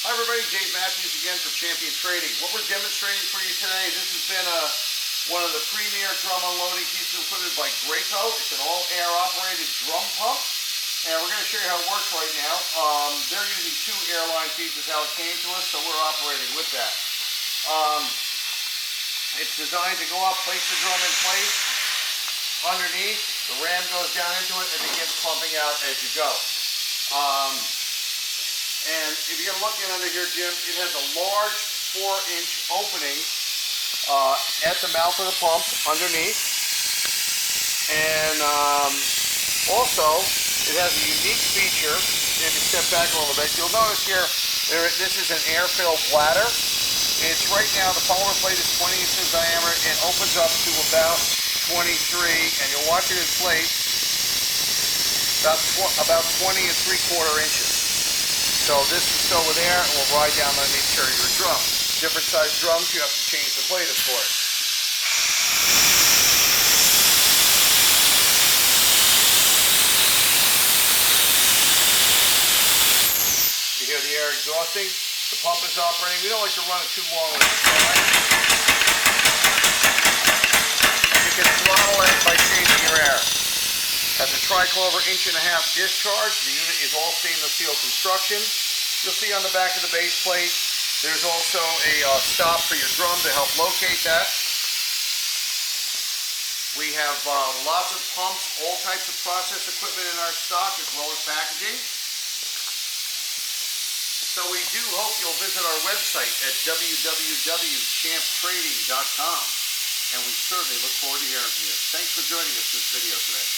Hi everybody, Dave Matthews again for Champion Trading. What we're demonstrating for you today, this has been one of the premier drum unloading pieces of equipment by Graco. It's an all-air operated drum pump, and we're going to show you how it works right now. They're using two airline pieces how it came to us, so we're operating with that. It's designed to go up, place the drum in place, underneath, the ram goes down into it and begins pumping out as you go. And if you're looking under here, Jim, it has a large 4-inch opening at the mouth of the pump underneath. And also, it has a unique feature. If you step back a little bit, you'll notice here, this is an air-filled bladder. It's right now, the polymer plate is 20 inches in diameter. It opens up to about 23, and you'll watch it inflate about 20 and 3/4 inches. So this is still with air and will ride down underneath your drum. Different size drums, you have to change the plate, of course. You hear the air exhausting. The pump is operating. We don't like to run it too long with the slide. You can throttle it by changing your air. Has a triclover 1.5 inch discharge. The unit is all stainless steel construction. You'll see on the back of the base plate, there's also a stop for your drum to help locate that. We have lots of pumps, all types of process equipment in our stock, as well as packaging. So we do hope you'll visit our website at www.champtrading.com. And we certainly look forward to hearing from you. Thanks for joining us this video today.